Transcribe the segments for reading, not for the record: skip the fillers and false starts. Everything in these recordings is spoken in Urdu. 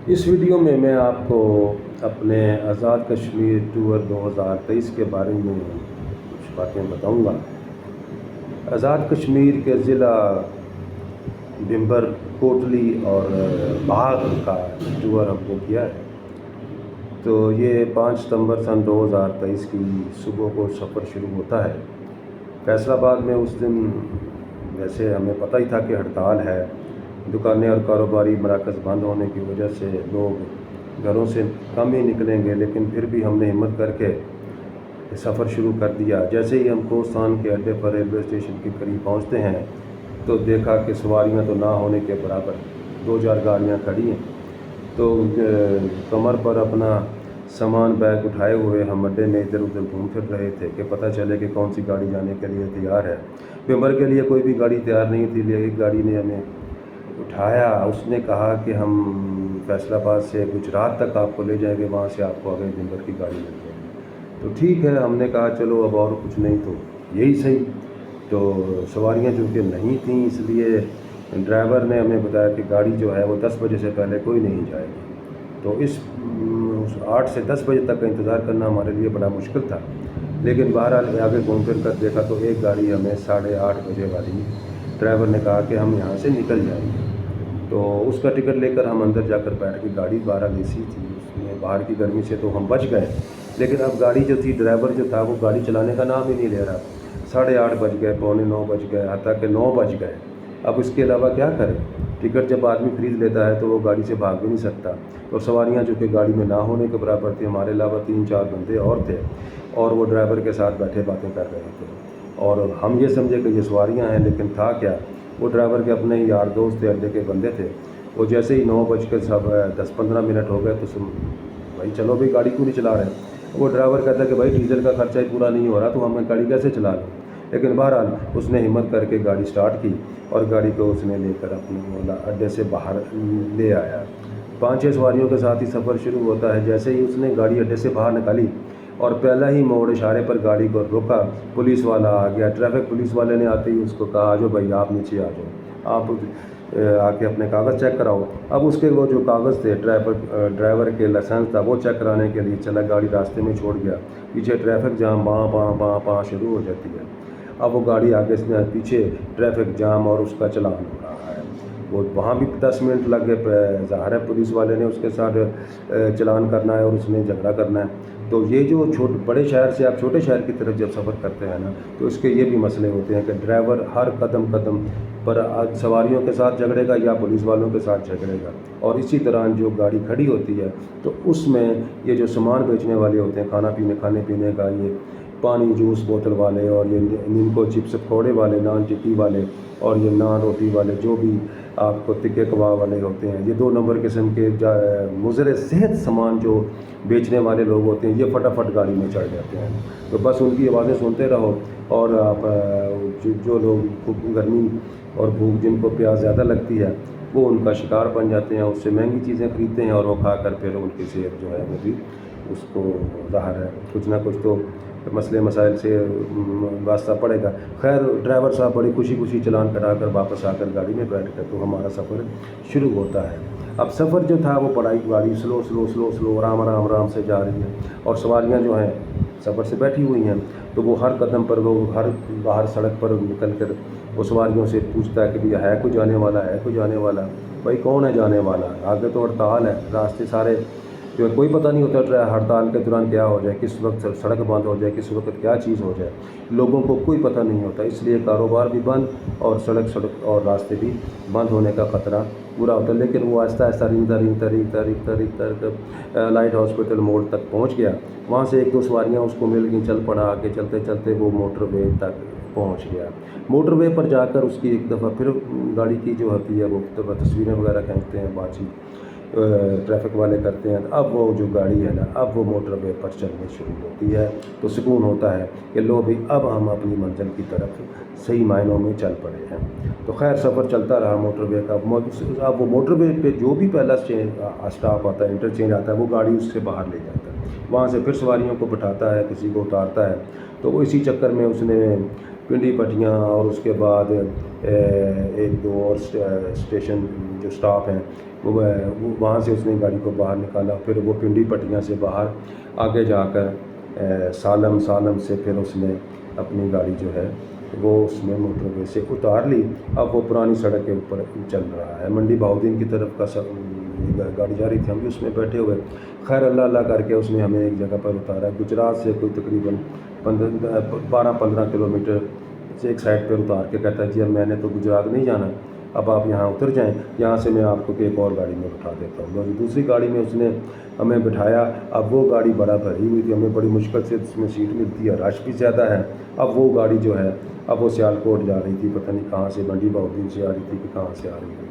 اس ویڈیو میں میں آپ کو اپنے آزاد کشمیر ٹور 2023 کے بارے میں کچھ باتیں بتاؤں گا۔ آزاد کشمیر کے ضلع بھمبر، کوٹلی اور باغ کا ٹور ہم نے کیا ہے۔ تو یہ 5 ستمبر سن 2023 کی صبح کو سفر شروع ہوتا ہے۔ فیصل آباد میں اس دن ویسے ہمیں پتہ ہی تھا کہ ہڑتال ہے، دکانیں اور کاروباری مراکز بند ہونے کی وجہ سے لوگ گھروں سے کم ہی نکلیں گے، لیکن پھر بھی ہم نے ہمت کر کے سفر شروع کر دیا۔ جیسے ہی ہم کوہستان کے اڈے پر ریلوے اسٹیشن کے قریب پہنچتے ہیں تو دیکھا کہ سواریاں تو نہ ہونے کے برابر 2-4 گاڑیاں کھڑی ہیں۔ تو کمر پر اپنا سامان بیگ اٹھائے ہوئے ہم اڈے میں ادھر ادھر گھوم پھر رہے تھے کہ پتہ چلے کہ کون سی گاڑی جانے کے لیے تیار ہے۔ بھمبر کے لیے کوئی بھی گاڑی تیار نہیں تھی، لیکن ایک گاڑی نے ہمیں اٹھایا۔ اس نے کہا کہ ہم فیصل آباد سے گجرات تک آپ کو لے جائیں گے، وہاں سے آپ کو آگے بھمبر کی گاڑی مل جائے گی۔ تو ٹھیک ہے، ہم نے کہا چلو اب اور کچھ نہیں تو یہی صحیح۔ تو سواریاں چونکہ نہیں تھیں، اس لیے ڈرائیور نے ہمیں بتایا کہ گاڑی جو ہے وہ 10 بجے سے پہلے کوئی نہیں جائے گی۔ تو اس 8 سے 10 بجے تک کا انتظار کرنا ہمارے لیے بڑا مشکل تھا، لیکن بہرحال آگے گھوم پھر کر دیکھا تو ایک گاڑی ہمیں 8:30 بجے والی ڈرائیور نے کہا کہ ہم یہاں سے نکل جائیں گے۔ تو اس کا ٹکٹ لے کر ہم اندر جا کر بیٹھ کے، گاڑی 12 اے سی تھی، اس میں باہر کی گرمی سے تو ہم بچ گئے، لیکن اب گاڑی جو تھی، ڈرائیور جو تھا وہ گاڑی چلانے کا نام ہی نہیں لے رہا۔ 8:30 بج گئے، 8:45 بج گئے، حتیٰ کہ 9 بج گئے۔ اب اس کے علاوہ کیا کرے؟ ٹکٹ جب آدمی خرید لیتا ہے تو وہ گاڑی سے بھاگ بھی نہیں سکتا، اور سواریاں جو کہ گاڑی میں نہ ہونے کے برابر تھی، ہمارے علاوہ 3-4 بندے اور تھے، اور وہ ڈرائیور کے ساتھ بیٹھے باتیں کر رہے تھے، اور ہم یہ سمجھے کہ یہ سواریاں ہیں، لیکن تھا کیا، وہ ڈرائیور کے اپنے یار دوست تھے، اڈے کے بندے تھے۔ وہ جیسے ہی 9:10-15 منٹ ہو گئے تو بھائی چلو بھائی، گاڑی کیوں نہیں چلا رہے؟ وہ ڈرائیور کہتا ہے کہ بھائی ڈیزل کا خرچہ ہی پورا نہیں ہو رہا تو ہم گاڑی کیسے چلا لیں؟ لیکن بہرحال اس نے ہمت کر کے گاڑی سٹارٹ کی، اور گاڑی کو اس نے لے کر اپنے اڈے سے باہر لے آیا۔ 5-6 سواریوں کے ساتھ ہی سفر شروع ہوتا ہے۔ جیسے ہی اس نے گاڑی اڈے سے باہر نکالی اور پہلا ہی موڑ اشارے پر گاڑی کو روکا، پولیس والا آ گیا۔ ٹریفک پولیس والے نے آتے ہی اس کو کہا، آ جاؤ بھائی، آپ نیچے آ جاؤ، آپ آ کے اپنے کاغذ چیک کراؤ۔ اب اس کے وہ جو کاغذ تھے، ڈرائیور کے لائسنس تھا، وہ چیک کرانے کے لیے چلا، گاڑی راستے میں چھوڑ گیا۔ پیچھے ٹریفک جام باں باں باں باں شروع ہو جاتی ہے۔ اب وہ گاڑی آگے سے پیچھے ٹریفک جام اور اس کا چلان ہو رہا ہے۔ وہ وہاں بھی 10 منٹ لگ گئے۔ ظاہر ہے پولیس والے نے اس کے ساتھ چلان کرنا ہے اور اس نے جھگڑا کرنا ہے۔ تو یہ جو بڑے شہر سے آپ چھوٹے شہر کی طرف جب سفر کرتے ہیں نا، تو اس کے یہ بھی مسئلے ہوتے ہیں کہ ڈرائیور ہر قدم پر سواریوں کے ساتھ جھگڑے گا یا پولیس والوں کے ساتھ جھگڑے گا، اور اسی طرح جو گاڑی کھڑی ہوتی ہے تو اس میں یہ جو سامان بیچنے والے ہوتے ہیں، کھانے پینے کا، یہ پانی جوس بوتل والے، اور یہ نیمکو چپس پکوڑے والے، نان ٹکی والے، اور یہ نان روٹی والے، جو بھی آپ کو تکے کباب والے ہوتے ہیں، یہ 2 نمبر قسم کے مضر صحت سامان جو بیچنے والے لوگ ہوتے ہیں، یہ فٹافٹ گاڑی میں چڑھ جاتے ہیں۔ تو بس ان کی آوازیں سنتے رہو، اور آپ جو لوگ گرمی اور بھوک، جن کو پیاس زیادہ لگتی ہے، وہ ان کا شکار بن جاتے ہیں، اس سے مہنگی چیزیں خریدتے ہیں، اور وہ کھا کر پھر ان کی صحت جو ہے وہ بھی اس کو ظاہر ہے کچھ نہ کچھ تو مسئلے مسائل سے واسطہ پڑے گا۔ خیر، ڈرائیور صاحب بڑی خوشی خوشی چلان کرا کر واپس آ کر گاڑی میں بیٹھ کر تو ہمارا سفر شروع ہوتا ہے۔ اب سفر جو تھا وہ گاڑی سلو آرام سے جا رہی ہے، اور سواریاں جو ہیں سفر سے بیٹھی ہوئی ہیں، تو وہ ہر قدم پر وہ باہر سڑک پر نکل کر وہ سواریوں سے پوچھتا ہے کہ بھئی ہے کوئی جانے والا، ہے کوئی جانے والا؟ بھائی کون ہے جانے والا؟ آگے تو ہڑتال ہے، راستے سارے جو کوئی پتہ نہیں ہوتا ہڑتال کے دوران کیا ہو جائے، کس وقت سڑک بند ہو جائے، کس وقت کیا چیز ہو جائے، لوگوں کو کوئی پتہ نہیں ہوتا، اس لیے کاروبار بھی بند اور سڑک اور راستے بھی بند ہونے کا خطرہ پورا ہوتا ہے۔ لیکن وہ آہستہ آہستہ ریختہ لائٹ ہاسپٹل موڑ تک پہنچ گیا۔ وہاں سے 1-2 سواریاں اس کو مل گئیں، چل پڑا، آگے چلتے چلتے وہ موٹر وے تک پہنچ گیا۔ موٹر وے پر جا کر اس کی ایک دفعہ پھر گاڑی کی جو ہوتی ہے وہ تصویریں وغیرہ کھینچتے ہیں، بات چیت ٹریفک والے کرتے ہیں۔ اب وہ جو گاڑی ہے نا، اب وہ موٹر وے پر چلنے شروع ہوتی ہے، تو سکون ہوتا ہے کہ لو بھی اب ہم اپنی منزل کی طرف صحیح معنوں میں چل پڑے ہیں۔ تو خیر سفر چلتا رہا موٹر وے کا۔ اب وہ موٹر وے پہ جو بھی پہلا اسٹاپ آتا ہے، انٹرچینج آتا ہے، وہ گاڑی اس سے باہر لے جاتا ہے، وہاں سے پھر سواریوں کو بٹھاتا ہے، کسی کو اتارتا ہے۔ تو اسی چکر میں اس نے پنڈی پٹیاں اور اس کے بعد 1-2 اور اسٹیشن جو اسٹاپ ہیں وہاں سے اس نے گاڑی کو باہر نکالا، پھر وہ پنڈی پٹیاں سے باہر آگے جا کر سالم سے پھر اس نے اپنی گاڑی جو ہے وہ اس میں موٹر وے سے اتار لی۔ اب وہ پرانی سڑک کے اوپر چل رہا ہے، منڈی بہاؤالدین کی طرف کا گاڑی جا رہی تھی، ہم بھی اس میں بیٹھے ہوئے۔ خیر اللہ کر کے اس نے ہمیں ایک جگہ پر اتارا، گجرات سے کوئی تقریباً 12-15 کلومیٹر سے ایک سائڈ پر اتار کے کہتا ہے جی اب میں نے تو گجرات نہیں جانا، اب آپ یہاں اتر جائیں، یہاں سے میں آپ کو ایک اور گاڑی میں بٹھا دیتا ہوں۔ اور دوسری گاڑی میں اس نے ہمیں بٹھایا۔ اب وہ گاڑی بڑا بھری ہوئی تھی، ہمیں بڑی مشکل سے اس میں سیٹ ملتی ہے، رش بھی زیادہ ہے۔ اب وہ گاڑی جو ہے اب وہ سیالکوٹ جا رہی تھی، پتہ نہیں کہاں سے، منڈی بہاؤالدین سے آ رہی تھی کہ کہاں سے آ رہی تھی۔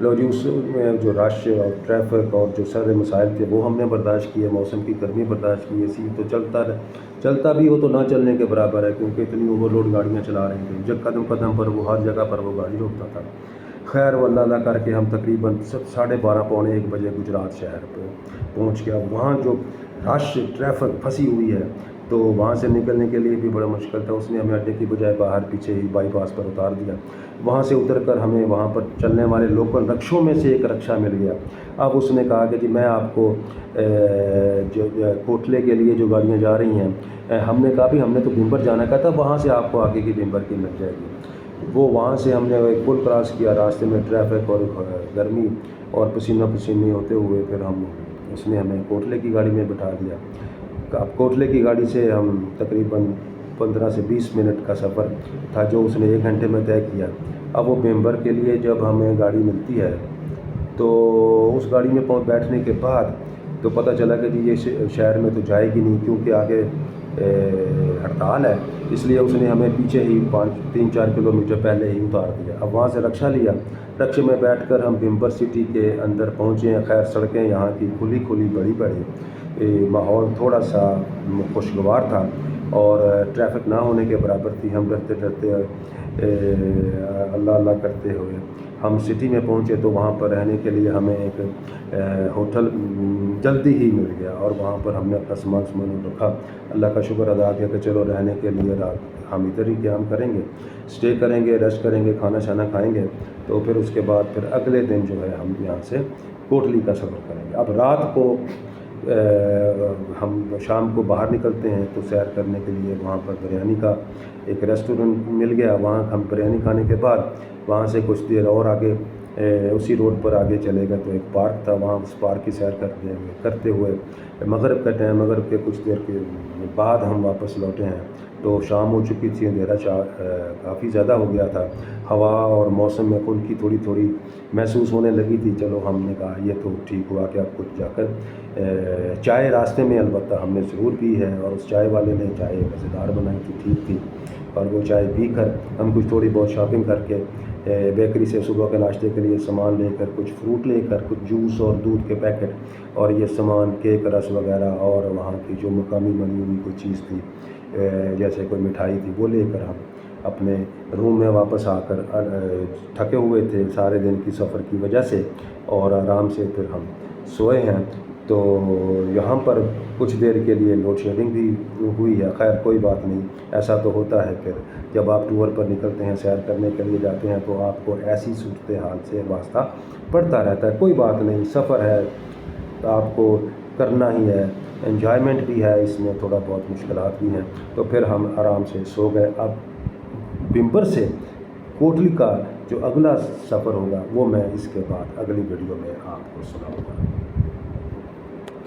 لو جی، اس میں جو رش اور ٹریفک اور جو سارے مسائل تھے وہ ہم نے برداشت کیے، موسم کی گرمی برداشت کی، اسی تو چلتا بھی ہو تو نہ چلنے کے برابر ہے، کیونکہ اتنی اوور لوڈ گاڑیاں چلا رہی تھیں، جب قدم پر وہ ہر جگہ پر وہ گاڑی روکتا تھا۔ خیر وہ اللہ کر کے ہم تقریباً 12:30-1 بجے گجرات شہر پہ پہنچ گیا۔ وہاں جو رش ٹریفک پھنسی ہوئی ہے تو وہاں سے نکلنے کے لیے بھی بڑا مشکل تھا۔ اس نے ہمیں اڈے کی بجائے باہر پیچھے ہی بائی پاس پر اتار دیا۔ وہاں سے اتر کر ہمیں وہاں پر چلنے والے لوکل رکشوں میں سے ایک رکشہ مل گیا۔ اب اس نے کہا کہ جی میں آپ کو جو کوٹلے کے لیے جو گاڑیاں جا رہی ہیں، ہم نے کہا بھی ہم نے تو بھمبر جانا کا تھا، وہاں سے آپ کو آگے کی بھمبر کی مل جائے گی۔ وہ وہاں سے ہم نے ایک پل کراس کیا، راستے میں ٹریفک اور گرمی اور پسینہ پسینی ہوتے ہوئے پھر اس نے ہمیں کوٹلے کی گاڑی میں بٹھا دیا۔ اب کوٹلے کی گاڑی سے ہم تقریباً 15 سے 20 منٹ کا سفر تھا جو اس نے 1 گھنٹے میں طے کیا۔ اب وہ بھمبر کے لیے جب ہمیں گاڑی ملتی ہے تو اس گاڑی میں بیٹھنے کے بعد تو پتہ چلا کہ جی یہ شہر میں تو جائے گی نہیں، کیونکہ آگے ہڑتال ہے، اس لیے اس نے ہمیں پیچھے ہی 3-4 کلومیٹر پہلے ہی اتار دیا۔ اب وہاں سے رکشہ لیا، رکشے میں بیٹھ کر ہم بھمبر سٹی کے اندر پہنچے ہیں۔ خیر سڑکیں یہاں کی کھلی بڑی، ماحول تھوڑا سا خوشگوار تھا اور ٹریفک نہ ہونے کے برابر تھی۔ ہم ڈرتے اللہ کرتے ہوئے ہم سٹی میں پہنچے تو وہاں پر رہنے کے لیے ہمیں ایک ہوٹل جلدی ہی مل گیا اور وہاں پر ہم نے اپنا سامان رکھا۔ اللہ کا شکر ادا کیا کہ چلو رہنے کے لیے رات ہم ادھر ہی قیام کریں گے، اسٹے کریں گے، ریسٹ کریں گے، کھانا شانا کھائیں گے، تو پھر اس کے بعد پھر اگلے دن جو ہے ہم یہاں سے کوٹلی کا سفر کریں گے۔ اب رات کو ہم شام کو باہر نکلتے ہیں تو سیر کرنے کے لیے وہاں پر بریانی کا ایک ریسٹورنٹ مل گیا۔ وہاں ہم بریانی کھانے کے بعد وہاں سے کچھ دیر اور آگے اسی روڈ پر آگے چلے گئے تو ایک پارک تھا، وہاں اس پارک کی سیر کرتے ہوئے مغرب کا ٹائم، مغرب کے کچھ دیر کے بعد ہم واپس لوٹے ہیں تو شام ہو چکی تھی، اندھیرا کافی زیادہ ہو گیا تھا، ہوا اور موسم میں خنکی تھوڑی محسوس ہونے لگی تھی۔ چلو ہم نے کہا یہ تو ٹھیک ہوا کہ اب کچھ جا کر چائے راستے میں البتہ ہم نے ضرور پی ہے، اور اس چائے والے نے چائے مزیدار بنائی تھی، ٹھیک تھی، اور وہ چائے پی کر ہم کچھ تھوڑی بہت شاپنگ کر کے بیکری سے صبح کے ناشتے کے لیے سامان لے کر، کچھ فروٹ لے کر، کچھ جوس اور دودھ کے پیکٹ اور یہ سامان، کیک رس وغیرہ، اور وہاں کی جو مقامی بنی ہوئی کوئی چیز تھی جیسے کوئی مٹھائی تھی، وہ لے کر ہم اپنے روم میں واپس آ کر تھکے ہوئے تھے سارے دن کی سفر کی وجہ سے، اور آرام سے پھر ہم سوئے ہیں۔ تو یہاں پر کچھ دیر کے لیے لوڈ شیڈنگ بھی ہوئی ہے، خیر کوئی بات نہیں، ایسا تو ہوتا ہے۔ پھر جب آپ ٹور پر نکلتے ہیں، سیر کرنے کے لیے جاتے ہیں تو آپ کو ایسی صورتحال سے واسطہ پڑتا رہتا ہے، کوئی بات نہیں، سفر ہے، آپ کو کرنا ہی ہے، انجوائمنٹ بھی ہے اس میں، تھوڑا بہت مشکلات بھی ہیں۔ تو پھر ہم آرام سے سو گئے۔ اب بھمبر سے کوٹلی کا جو اگلا سفر ہوگا وہ میں اس کے بعد اگلی ویڈیو میں آپ کو سناؤں گا۔